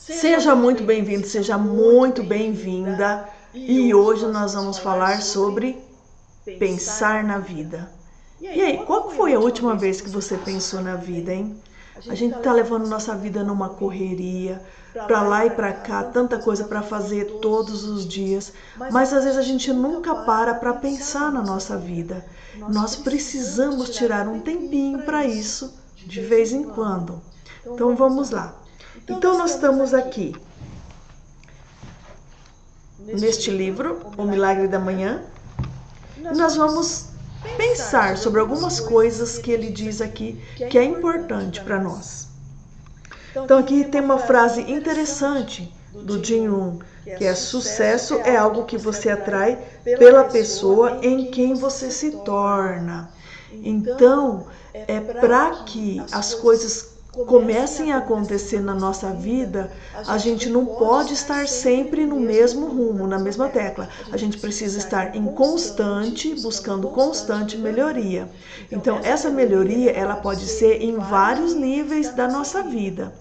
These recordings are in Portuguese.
Seja muito bem-vindo, seja muito bem-vinda. E hoje nós vamos falar sobre pensar na vida. E aí, qual foi a última vez que você pensou na vida, hein? A gente tá levando nossa vida numa correria, pra lá e pra cá, tanta coisa pra fazer todos os dias, mas às vezes a gente nunca para pra pensar na nossa vida. Nós precisamos tirar um tempinho para isso de vez em quando. Então vamos lá. Então nós estamos aqui neste livro, O Milagre da Manhã, e nós vamos pensar sobre algumas coisas que ele diz aqui que é importante para nós. Então aqui tem uma frase interessante do Jin Rohn, que é: sucesso é algo que você atrai pela pessoa em quem você se torna. Então, é para que as coisas comecem a acontecer na nossa vida, a gente não pode estar sempre no mesmo rumo, na mesma tecla. A gente precisa estar em constante, buscando constante melhoria. Então, essa melhoria, ela pode ser em vários níveis da nossa vida.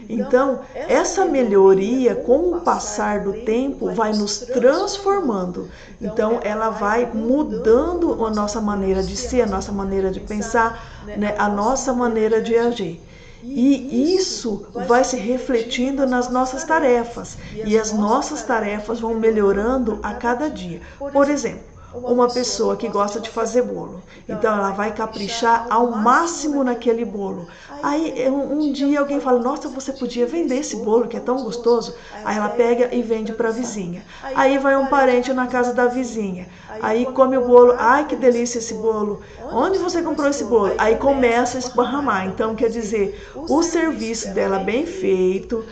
Então, essa melhoria, com o passar do tempo, vai nos transformando. Então, ela vai mudando a nossa maneira de ser, a nossa maneira de pensar, né, a nossa maneira de agir. E isso vai se refletindo nas nossas tarefas. E as nossas tarefas vão melhorando a cada dia. Por exemplo, uma pessoa que gosta de fazer bolo, então ela vai caprichar ao máximo naquele bolo. Aí um dia alguém fala: nossa, você podia vender esse bolo que é tão gostoso. Aí ela pega e vende para a vizinha. Aí vai um parente na casa da vizinha, aí come o bolo: ai, que delícia esse bolo, onde você comprou esse bolo? Aí começa a esparramar. Então quer dizer, o serviço dela bem feito,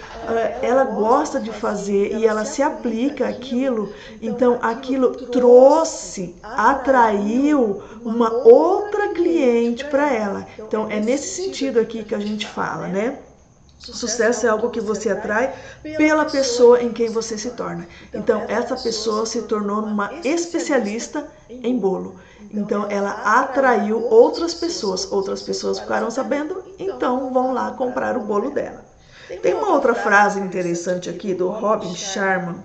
ela gosta de fazer e ela se aplica àquilo. Então aquilo atraiu uma outra cliente para ela. Então é nesse sentido aqui que a gente fala, né? Sucesso é algo que você atrai pela pessoa em quem você se torna. Então essa pessoa se tornou uma especialista em bolo. Então ela atraiu outras pessoas ficaram sabendo, então vão lá comprar o bolo dela. Tem uma outra frase interessante aqui do Robin Sharma: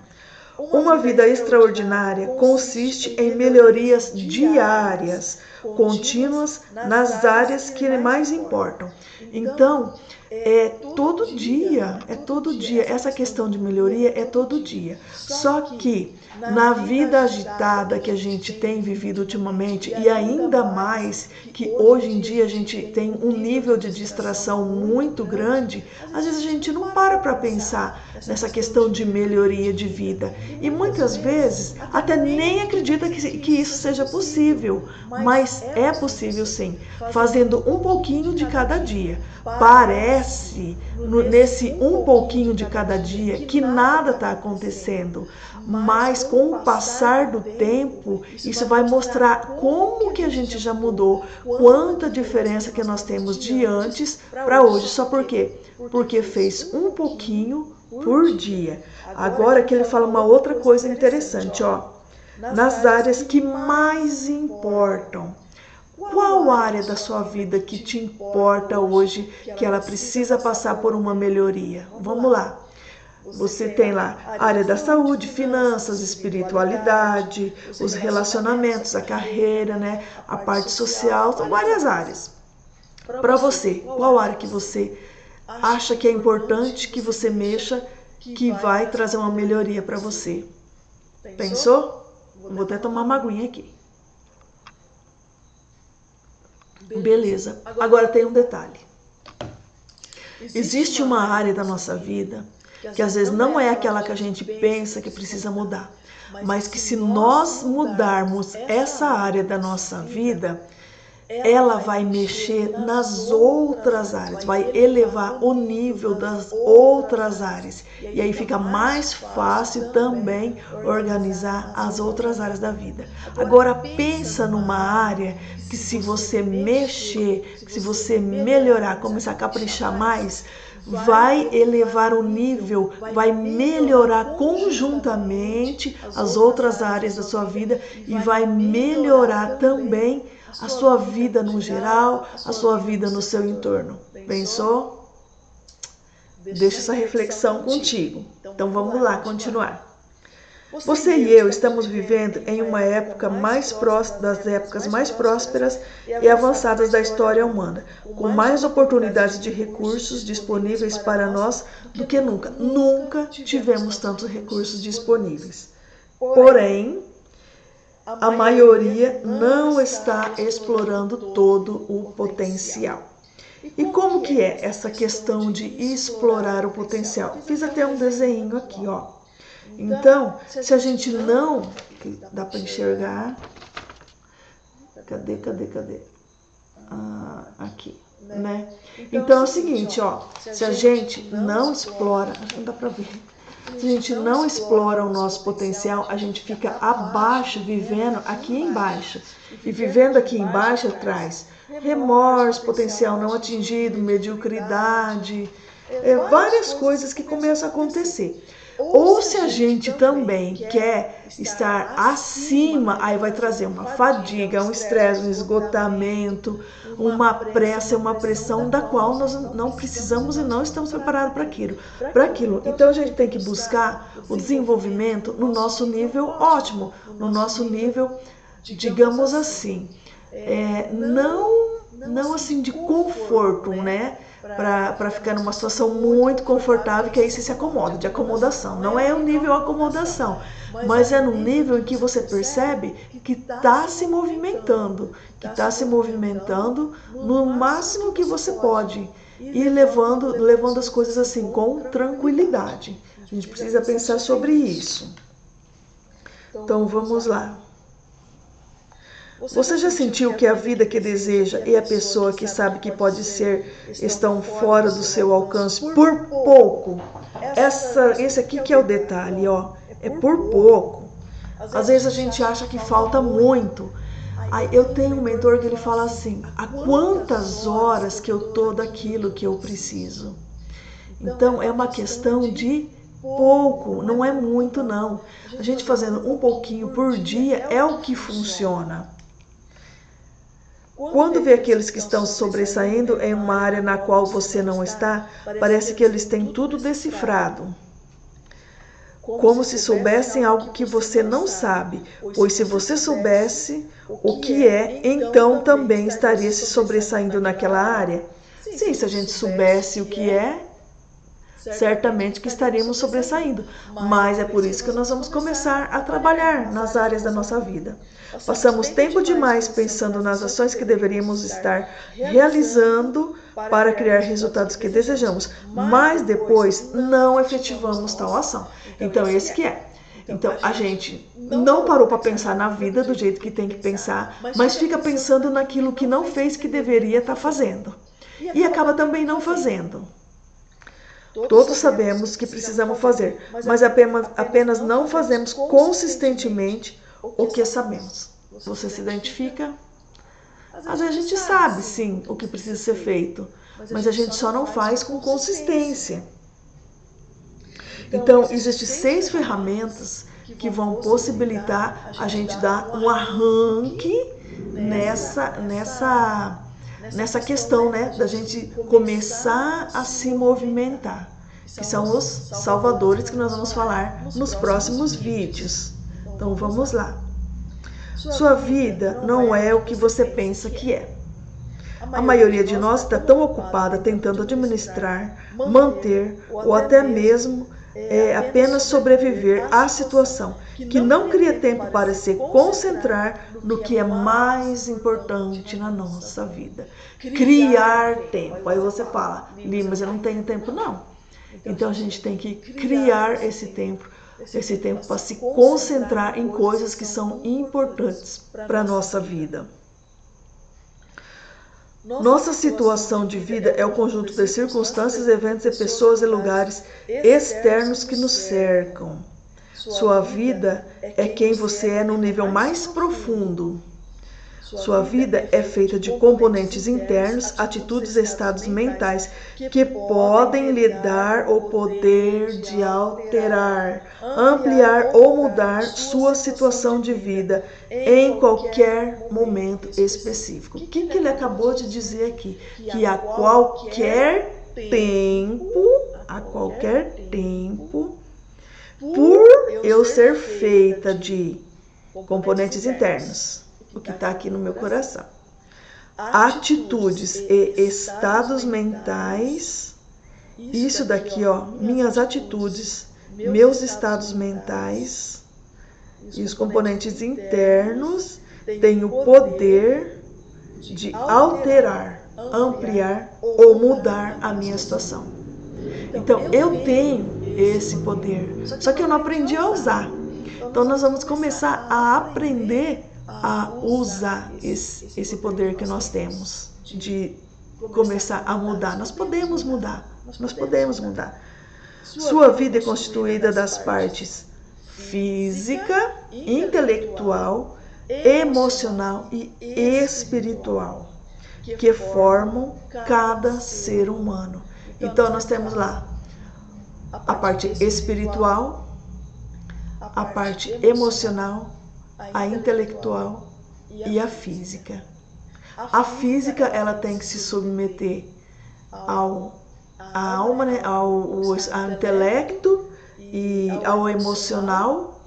uma vida extraordinária consiste em melhorias diárias, contínuas nas áreas que mais importam. Então, é todo dia. Essa questão de melhoria é todo dia. Só que na vida agitada que a gente tem vivido ultimamente, e ainda mais que hoje em dia a gente tem um nível de distração muito grande, às vezes a gente não para pensar nessa questão de melhoria de vida. E muitas vezes até nem acredita que isso seja possível, mas é possível sim, fazendo um pouquinho de cada dia. Parece, nesse um pouquinho de cada dia, que nada está acontecendo, mas com o passar do tempo, isso vai mostrar como que a gente já mudou, quanta diferença que nós temos de antes para hoje. Só por quê? Porque fez um pouquinho por dia. Agora que ele fala uma outra coisa interessante, ó, nas áreas que mais importam. Qual área da sua vida que te importa hoje, que ela precisa passar por uma melhoria? Vamos lá. Você tem lá a área da saúde, finanças, espiritualidade, os relacionamentos, a carreira, né, a parte social, são várias áreas. Para você, qual área que você acha que é importante que você mexa, que vai trazer uma melhoria para você? Pensou? Vou até tomar uma aguinha aqui. Beleza. Agora tem um detalhe. Existe uma área da nossa vida que às vezes não é aquela que a gente pensa que precisa mudar, mas que se nós mudarmos essa área da nossa vida, ela vai mexer nas outras áreas, vai elevar o nível das outras áreas. E aí fica mais fácil também organizar as outras áreas da vida. Agora pensa numa área que, se você mexer, se você melhorar, começar a caprichar mais, vai elevar o nível, vai melhorar conjuntamente as outras áreas da sua vida e vai melhorar também a sua vida no geral, a sua vida no seu entorno. Pensou? deixo essa reflexão contigo. Então vamos lá, continuar. Você e eu estamos vivendo em uma época das épocas mais prósperas e avançadas da história humana, com mais oportunidades de recursos disponíveis para nós do que nunca. Nunca tivemos tantos recursos disponíveis. Porém, a maioria não está explorando todo o potencial. E como que é essa questão de explorar o potencial? Fiz até um desenho aqui, ó. Então, se a gente não... Dá para enxergar? Cadê? Aqui, né? Então é o seguinte, ó. Se a gente não explora... Não dá para ver. Se a gente não explora o nosso potencial, a gente fica abaixo, vivendo aqui embaixo. E vivendo aqui embaixo traz remorso, potencial não atingido, mediocridade, várias coisas que começam a acontecer. Ou se a gente também quer estar acima, aí vai trazer uma fadiga, um estresse, um esgotamento, uma pressa, uma pressão da qual nós não precisamos e não estamos preparados para aquilo. Então a gente tem que buscar o desenvolvimento no nosso nível ótimo, no nosso nível, digamos assim, não assim de conforto, né? Para ficar numa situação muito confortável, que aí você se acomoda, de acomodação. Não é um nível acomodação, mas é num nível em que você percebe que está se movimentando, no máximo que você pode, e levando as coisas assim com tranquilidade. A gente precisa pensar sobre isso. Então vamos lá. Você já sentiu que a vida que deseja e a pessoa que sabe que pode ser estão fora do seu alcance por pouco? Esse aqui que é o detalhe, ó. É por pouco. Às vezes a gente acha que falta muito. Aí eu tenho um mentor que ele fala assim: há quantas horas que eu tô daquilo que eu preciso? Então é uma questão de pouco, não é muito não. A gente fazendo um pouquinho por dia é o que funciona. Quando vê aqueles que estão sobressaindo em uma área na qual você não está, parece que eles têm tudo decifrado. Como se soubessem algo que você não sabe, pois se você soubesse o que é, então também estaria se sobressaindo naquela área. Sim, se a gente soubesse o que é, certamente que estaríamos sobressaindo. Mas é por isso que nós vamos começar a trabalhar nas áreas da nossa vida. Passamos tempo demais pensando nas ações que deveríamos estar realizando para criar resultados que desejamos, mas depois não efetivamos tal ação. Então esse que é. Então a gente não parou para pensar na vida do jeito que tem que pensar, mas fica pensando naquilo que não fez que deveria estar fazendo. E acaba também não fazendo. Todos sabemos que precisamos fazer, mas apenas não fazemos consistentemente o que sabemos. Você se identifica? Às vezes a gente sabe, sim, o que precisa ser feito, mas a gente só não faz com consistência. Então, existem 6 ferramentas que vão possibilitar a gente dar um arranque nessa questão, né, da gente começar a se movimentar, que são os salvadores que nós vamos falar nos próximos vídeos. Então vamos lá. Sua vida não é o que você pensa que é. A maioria de nós está tão ocupada tentando administrar, manter ou até mesmo apenas sobreviver à situação, que não cria tempo para se concentrar no que é mais importante na nossa vida. Criar tempo. Aí você fala: Li, mas eu não tenho tempo. Não. Então a gente tem que criar esse tempo para se concentrar em coisas que são importantes para a nossa vida. Nossa situação de vida é o conjunto de circunstâncias, eventos e pessoas e lugares externos que nos cercam. Sua vida é quem você é no nível mais profundo. Sua vida é feita de componentes internos, atitudes e estados mentais que podem lhe dar o poder de alterar, ampliar ou mudar sua situação de vida em qualquer momento específico. O que ele acabou de dizer aqui? Que a qualquer tempo, a qualquer tempo, por eu ser feita de componentes internos, o que está aqui no meu coração, atitudes e estados mentais. Isso daqui, ó, minhas atitudes, meus estados mentais e os componentes internos têm o poder de alterar, ampliar ou mudar a minha situação. Então, eu tenho esse poder, só que eu não aprendi a usar. Então, nós vamos começar a aprender a usar esse poder que nós temos, de começar a mudar. Nós podemos mudar. Nós podemos mudar. Sua vida é constituída das partes física, intelectual, emocional e espiritual, que formam cada ser humano. Então, nós temos lá a parte espiritual, a parte emocional, a intelectual e a física. A física, ela tem que se submeter à alma, né, ao intelecto e ao emocional,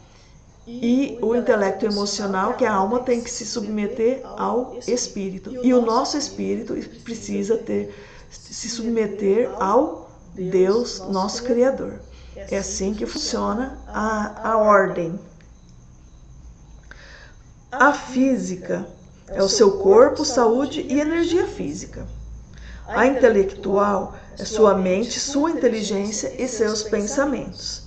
e o intelecto emocional, que é a alma, tem que se submeter ao espírito. E o nosso espírito precisa se submeter ao Deus, nosso Criador. É assim que funciona a ordem. A física é o seu corpo, saúde e energia física. A intelectual é sua mente, sua inteligência e seus pensamentos.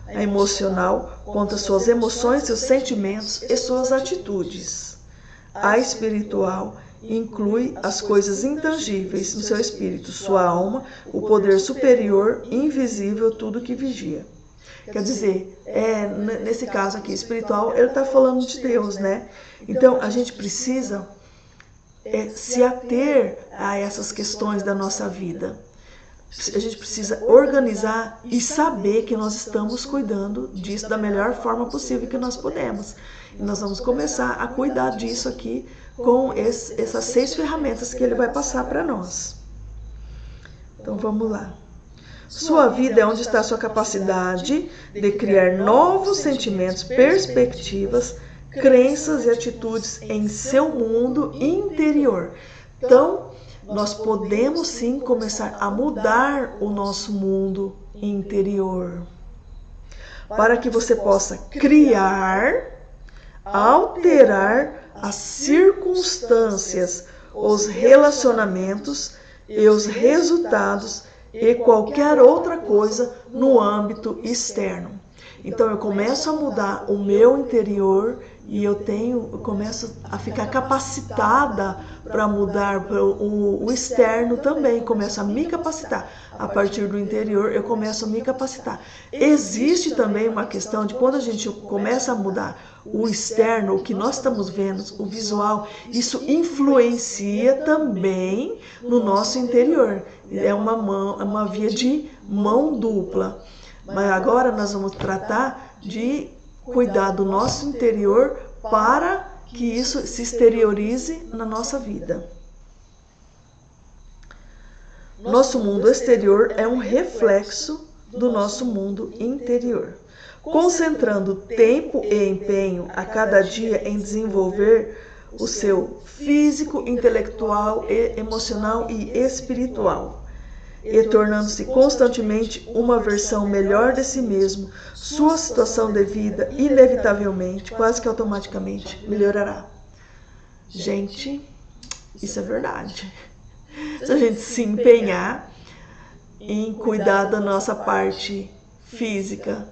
A emocional conta suas emoções, seus sentimentos e suas atitudes. A espiritual inclui as coisas intangíveis no seu espírito, sua alma, o poder superior, invisível, tudo que vigia. Quer dizer, nesse caso aqui, espiritual, ele está falando de Deus, né? Então, a gente precisa se ater a essas questões da nossa vida. A gente precisa organizar e saber que nós estamos cuidando disso da melhor forma possível que nós podemos. E nós vamos começar a cuidar disso aqui com essas 6 ferramentas que ele vai passar para nós. Então, vamos lá. Sua vida é onde está a sua capacidade de criar novos sentimentos, perspectivas, crenças e atitudes em seu mundo interior. Então, nós podemos sim começar a mudar o nosso mundo interior, para que você possa criar, alterar as circunstâncias, os relacionamentos e os resultados e qualquer outra coisa no âmbito externo. Então eu começo a mudar o meu interior e eu começo a ficar capacitada para mudar o externo também, começo a me capacitar. A partir do interior eu começo a me capacitar. Existe também uma questão de quando a gente começa a mudar o externo, o que nós estamos vendo, o visual, isso influencia também no nosso interior. É uma via de mão dupla. Mas agora nós vamos tratar de cuidar do nosso interior para que isso se exteriorize na nossa vida. Nosso mundo exterior é um reflexo do nosso mundo interior. Concentrando tempo e empenho a cada dia em desenvolver o seu físico, intelectual, emocional e espiritual, e tornando-se constantemente uma versão melhor de si mesmo, sua situação de vida inevitavelmente, quase que automaticamente, melhorará. Gente, isso é verdade. Se a gente se empenhar em cuidar da nossa parte física,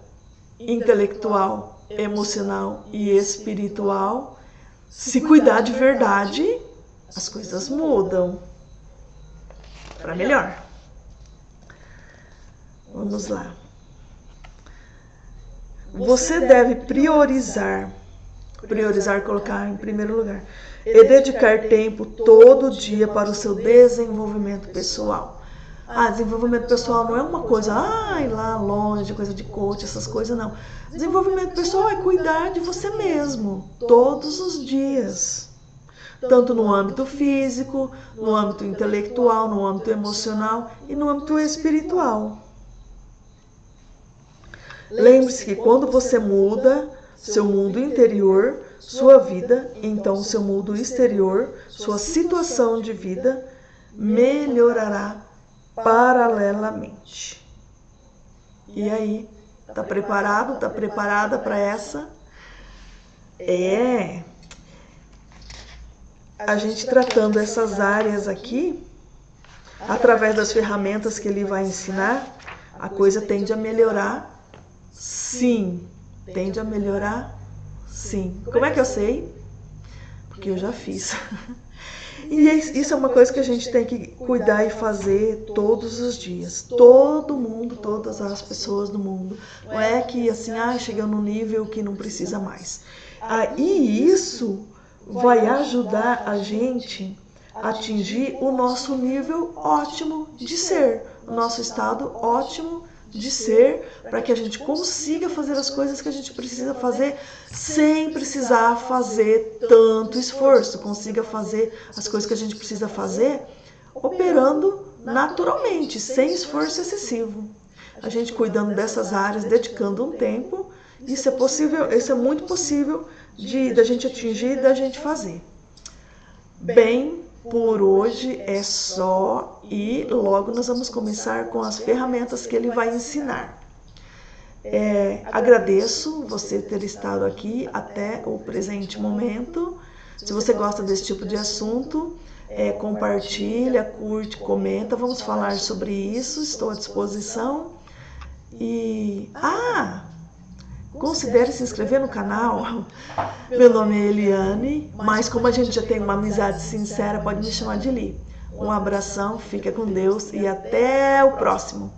intelectual, emocional e espiritual, se cuidar de verdade, as coisas mudam para melhor. Vamos lá. Você deve priorizar, colocar em primeiro lugar, e dedicar tempo todo dia para o seu desenvolvimento pessoal. Desenvolvimento pessoal não é uma coisa, lá longe, coisa de coach, essas coisas não. Desenvolvimento pessoal é cuidar de você mesmo, todos os dias. Tanto no âmbito físico, no âmbito intelectual, no âmbito emocional e no âmbito espiritual. Lembre-se que quando você muda seu mundo interior, sua vida, então seu mundo exterior, sua situação de vida melhorará paralelamente. E aí, tá preparado? Tá preparada para essa? A gente tratando essas áreas aqui, através das ferramentas que ele vai ensinar, a coisa tende a melhorar, sim. Tende a melhorar, sim. Como é que eu sei? Porque eu já fiz. E isso é uma coisa que a gente tem que cuidar e fazer todos os dias. Todo mundo, todas as pessoas do mundo. Não é que assim, chega num nível que não precisa mais. E isso vai ajudar a gente a atingir o nosso nível ótimo de ser, o nosso estado ótimo de ser, para que a gente consiga fazer as coisas que a gente precisa fazer sem precisar fazer tanto esforço, consiga fazer as coisas que a gente precisa fazer operando naturalmente, sem esforço excessivo. A gente cuidando dessas áreas, dedicando um tempo, isso é possível, isso é muito possível da gente atingir e da gente fazer. Bem, por hoje é só e logo nós vamos começar com as ferramentas que ele vai ensinar. Agradeço você ter estado aqui até o presente momento. Se você gosta desse tipo de assunto, compartilha, curte, comenta, vamos falar sobre isso, estou à disposição. E considere se inscrever no canal. Meu nome é Eliane, mas como a gente já tem uma amizade sincera, pode me chamar de Li. Um abração, fica com Deus e até o próximo.